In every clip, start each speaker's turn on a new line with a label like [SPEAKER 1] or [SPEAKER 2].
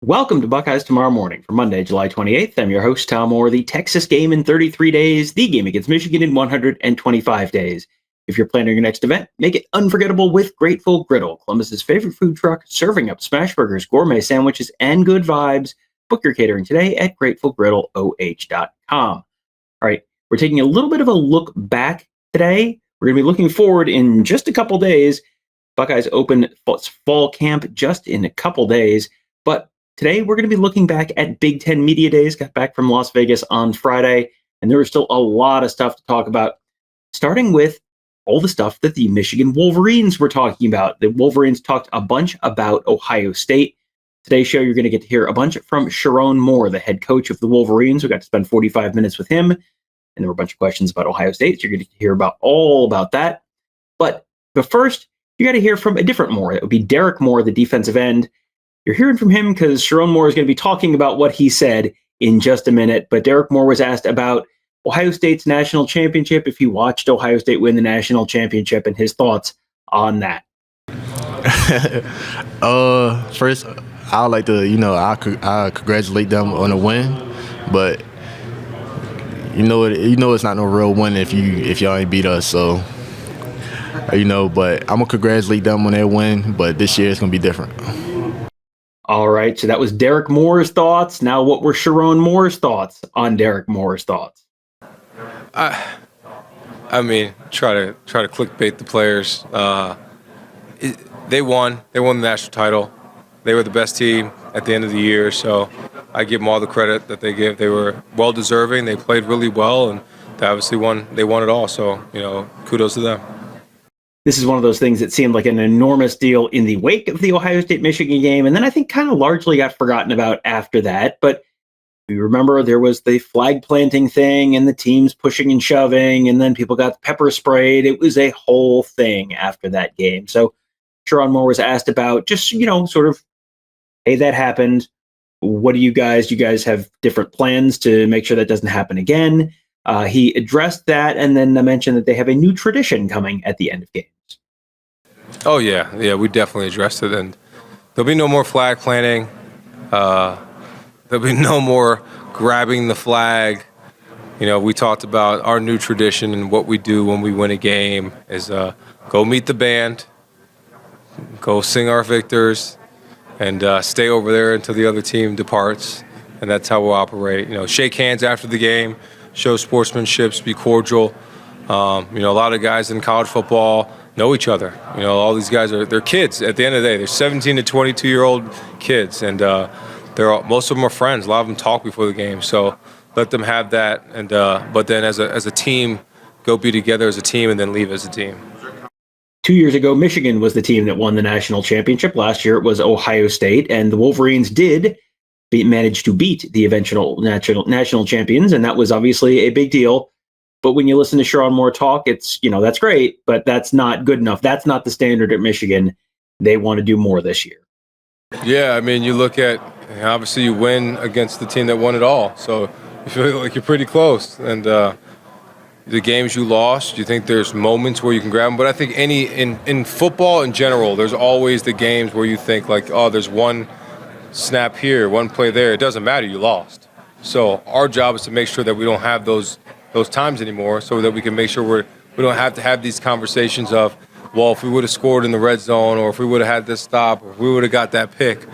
[SPEAKER 1] Welcome to Buckeyes Tomorrow Morning for Monday, July 28th. I'm your host, Tom Orr. The Texas game in 33 days, the game against Michigan in 125 days. If you're planning your next event, make it unforgettable with Grateful Griddle, Columbus's favorite food truck, serving up smash burgers, gourmet sandwiches, and good vibes. Book your catering today at gratefulgriddleoh.com. All right, we're taking a little bit of a look back today. We're going to be looking forward in just a couple days. Buckeyes open fall camp just in a couple days, but today, we're going to be looking back at Big Ten Media Days. Got back from Las Vegas on Friday, and there was still a lot of stuff to talk about, starting with all the stuff that the Michigan Wolverines were talking about. The Wolverines talked a bunch about Ohio State. Today's show, you're going to get to hear a bunch from Sherrone Moore, the head coach of the Wolverines. We got to spend 45 minutes with him, and there were a bunch of questions about Ohio State, so you're going to hear all about that. But first, you got to hear from a different Moore. It would be Derek Moore, the defensive end. You're hearing from him because Sherrone Moore is going to be talking about what he said in just a minute. But Derek Moore was asked about Ohio State's national championship, if he watched Ohio State win the national championship, and his thoughts on that.
[SPEAKER 2] First, I would like to, I congratulate them on the win, but it's not no real win if y'all ain't beat us. So, but I'm gonna congratulate them on their win. But this year it's gonna be different.
[SPEAKER 1] All right, so that was Derek Moore's thoughts. Now, what were Sherrone Moore's thoughts on Derek Moore's thoughts?
[SPEAKER 3] I mean, try to clickbait the players. They won. They won the national title. They were the best team at the end of the year, so I give them all the credit that they give. They were well deserving. They played really well, and they obviously won. They won it all. So kudos to them.
[SPEAKER 1] This is one of those things that seemed like an enormous deal in the wake of the Ohio State-Michigan game, and then I think kind of largely got forgotten about after that. But you remember there was the flag planting thing and the teams pushing and shoving, and then people got pepper sprayed. It was a whole thing after that game. So Sherrone Moore was asked about just, sort of, hey, that happened. What do you guys have different plans to make sure that doesn't happen again? He addressed that and then mentioned that they have a new tradition coming at the end of games.
[SPEAKER 3] Oh, yeah, we definitely addressed it. And there'll be no more flag planting. There'll be no more grabbing the flag. We talked about our new tradition, and what we do when we win a game is go meet the band, go sing our victors, and stay over there until the other team departs. And that's how we'll operate. Shake hands after the game, show sportsmanship, be cordial. A lot of guys in college football know each other. All these guys they're kids. At the end of the day, they're 17 to 22-year-old kids, and most of them are friends. A lot of them talk before the game, so let them have that. And but then as a team, go be together as a team, and then leave as a team.
[SPEAKER 1] 2 years ago, Michigan was the team that won the national championship. Last year, it was Ohio State, and the Wolverines did manage to beat the eventual national champions, and that was obviously a big deal. But when you listen to Sherrone Moore talk, it's, that's great, but that's not good enough. That's not the standard at Michigan. They want to do more this year.
[SPEAKER 3] Yeah, I mean, you look at, obviously you win against the team that won it all. So you feel like you're pretty close. And the games you lost, you think there's moments where you can grab them. But I think in football in general, there's always the games where you think like, oh, there's one snap here, one play there. It doesn't matter, you lost. So our job is to make sure that we don't have those times anymore, so that we can make sure we don't have to have these conversations of, well, if we would have scored in the red zone, or if we would have had this stop, or if we would have got that pick.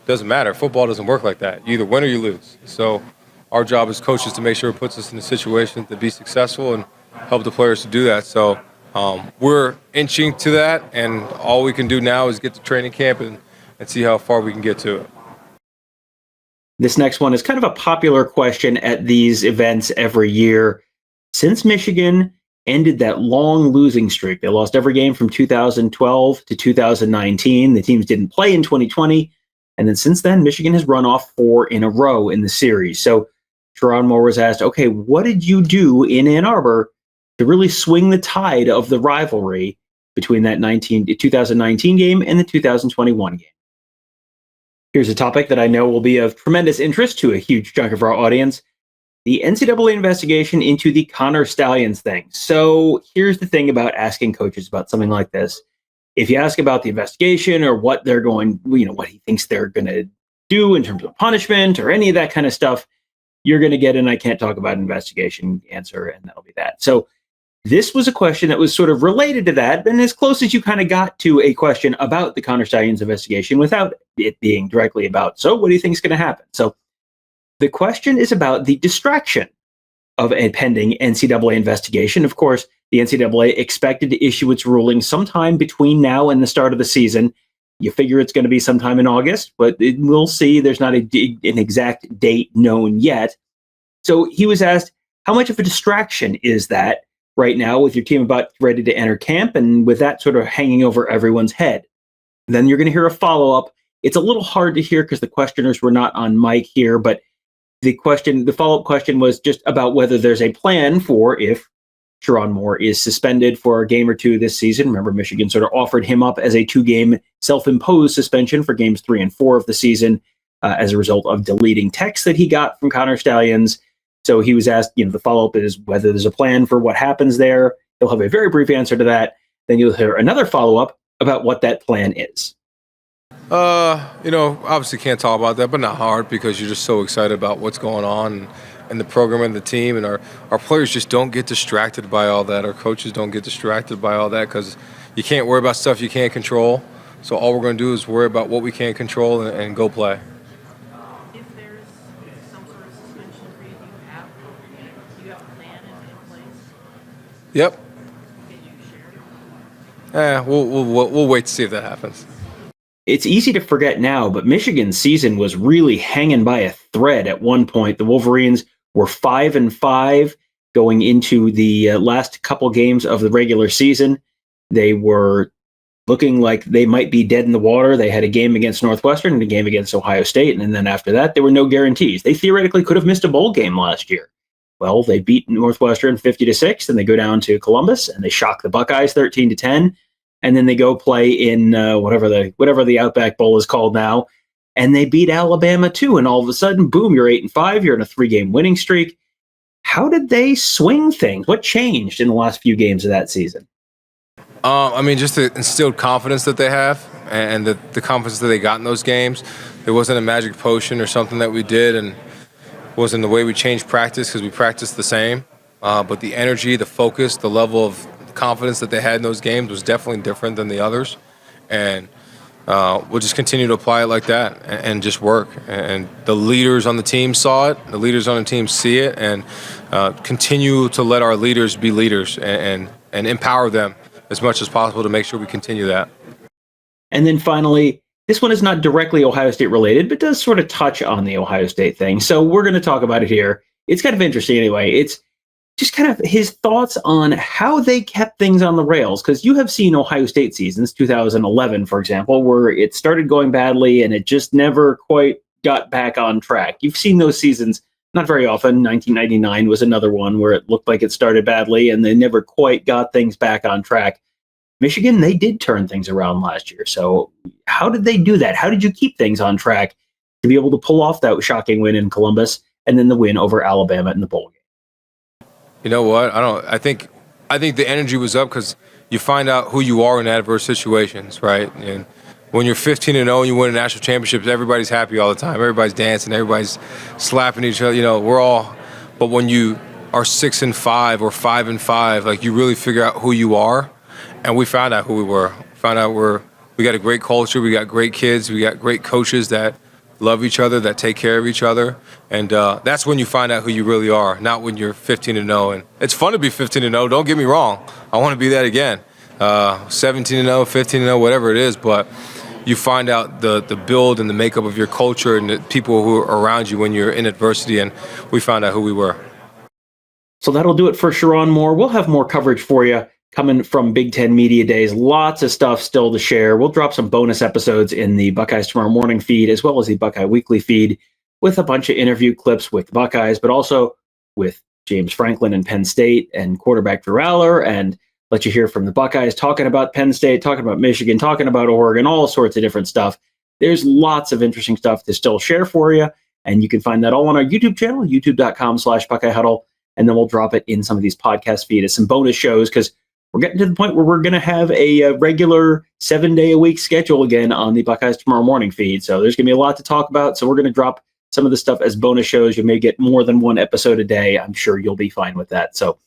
[SPEAKER 3] Doesn't matter. Football doesn't work like that. You either win or you lose. So our job as coaches to make sure it puts us in a situation to be successful and help the players to do that. So we're inching to that, and all we can do now is get to training camp and see how far we can get to it.
[SPEAKER 1] This next one is kind of a popular question at these events every year. Since Michigan ended that long losing streak, they lost every game from 2012 to 2019. The teams didn't play in 2020. And then since then, Michigan has run off 4 in a row in the series. So Sherrone Moore was asked, okay, what did you do in Ann Arbor to really swing the tide of the rivalry between that 2019 game and the 2021 game? Here's a topic that I know will be of tremendous interest to a huge chunk of our audience: the NCAA investigation into the Connor Stalions thing. So here's the thing about asking coaches about something like this. If you ask about the investigation or what they're going, what he thinks they're going to do in terms of punishment or any of that kind of stuff, you're going to get an I can't talk about investigation answer, and that'll be that. So this was a question that was sort of related to that, and as close as you kind of got to a question about the Connor Stalions investigation without it being directly about, so what do you think is going to happen? So the question is about the distraction of a pending NCAA investigation. Of course, the NCAA expected to issue its ruling sometime between now and the start of the season. You figure it's going to be sometime in August, but we'll see. There's not an exact date known yet. So he was asked, how much of a distraction is that right now with your team about ready to enter camp and with that sort of hanging over everyone's head? Then you're going to hear a follow-up. It's a little hard to hear because the questioners were not on mic here, but the follow-up question was just about whether there's a plan for if Sherrone Moore is suspended for a game or two this season. Remember, Michigan sort of offered him up as a 2-game self-imposed suspension for games 3 and 4 of the season as a result of deleting texts that he got from Connor Stalions. So he was asked, the follow-up is whether there's a plan for what happens there. He'll have a very brief answer to that. Then you'll hear another follow-up about what that plan is.
[SPEAKER 3] Obviously can't talk about that, but not hard because you're just so excited about what's going on and the program and the team, and our players just don't get distracted by all that. Our coaches don't get distracted by all that because you can't worry about stuff you can't control. So all we're going to do is worry about what we can control and go play.
[SPEAKER 4] If there's some sort of suspension for you, do you have a plan in place?
[SPEAKER 3] Yep.
[SPEAKER 4] Can you share it?
[SPEAKER 3] We'll wait to see if that happens.
[SPEAKER 1] It's easy to forget now, but Michigan's season was really hanging by a thread at one point. The Wolverines were 5-5 going into the last couple games of the regular season. They were looking like they might be dead in the water. They had a game against Northwestern and a game against Ohio State, and then after that, there were no guarantees. They theoretically could have missed a bowl game last year. Well, they beat Northwestern 50-6, and they go down to Columbus, and they shock the Buckeyes 13-10. And then they go play in whatever the Outback Bowl is called now, and they beat Alabama too. And all of a sudden, boom, you're 8-5. You're in a 3-game winning streak. How did they swing things? What changed in the last few games of that season?
[SPEAKER 3] Just the instilled confidence that they have, and the confidence that they got in those games. There wasn't a magic potion or something that we did, and it wasn't the way we changed practice because we practiced the same. But the energy, the focus, the level of confidence that they had in those games was definitely different than the others, and we'll just continue to apply it like that and just work. And the leaders on the team saw it, the leaders on the team see it, and continue to let our leaders be leaders and empower them as much as possible to make sure we continue that.
[SPEAKER 1] And then finally, this one is not directly Ohio State related, but does sort of touch on the Ohio State thing. So we're going to talk about it here. It's kind of interesting anyway. It's just kind of his thoughts on how they kept things on the rails, because you have seen Ohio State seasons, 2011, for example, where it started going badly and it just never quite got back on track. You've seen those seasons not very often. 1999 was another one where it looked like it started badly and they never quite got things back on track. Michigan, they did turn things around last year. So how did they do that? How did you keep things on track to be able to pull off that shocking win in Columbus and then the win over Alabama in the bowl game?
[SPEAKER 3] You know what? I think the energy was up because you find out who you are in adverse situations, right? And when you're 15-0 and you win a national championship, everybody's happy all the time. Everybody's dancing. Everybody's slapping each other. We're all. But when you are 6-5 or 5-5, like you really figure out who you are. And we found out who we were. Found out we got a great culture. We got great kids. We got great coaches that love each other, that take care of each other, and that's when you find out who you really are, not when you're 15-0. And it's fun to be 15-0, don't get me wrong. I want to be that again. 17-0, 15-0, whatever it is, but you find out the build and the makeup of your culture and the people who are around you when you're in adversity, and we found out who we were.
[SPEAKER 1] So that'll do it for Sherrone Moore. We'll have more coverage for you coming from Big Ten Media Days. Lots of stuff still to share. We'll drop some bonus episodes in the Buckeyes Tomorrow Morning feed, as well as the Buckeye Weekly feed, with a bunch of interview clips with the Buckeyes, but also with James Franklin and Penn State and quarterback Drew Aller, and let you hear from the Buckeyes talking about Penn State, talking about Michigan, talking about Oregon, all sorts of different stuff. There's lots of interesting stuff to still share for you, and you can find that all on our YouTube channel, youtube.com/Buckeye Huddle, and then we'll drop it in some of these podcast feeds as some bonus shows, because we're getting to the point where we're going to have a regular 7-day-a-week schedule again on the Buckeyes Tomorrow Morning feed. So there's going to be a lot to talk about. So we're going to drop some of the stuff as bonus shows. You may get more than one episode a day. I'm sure you'll be fine with that. So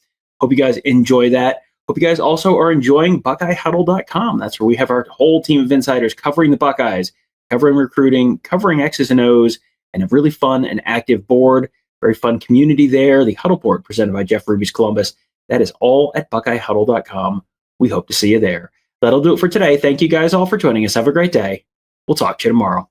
[SPEAKER 1] hope you guys enjoy that. Hope you guys also are enjoying BuckeyeHuddle.com. That's where we have our whole team of insiders covering the Buckeyes, covering recruiting, covering X's and O's, and a really fun and active board. Very fun community there. The Huddle Board presented by Jeff Ruby's Columbus. That is all at BuckeyeHuddle.com. We hope to see you there. That'll do it for today. Thank you guys all for joining us. Have a great day. We'll talk to you tomorrow.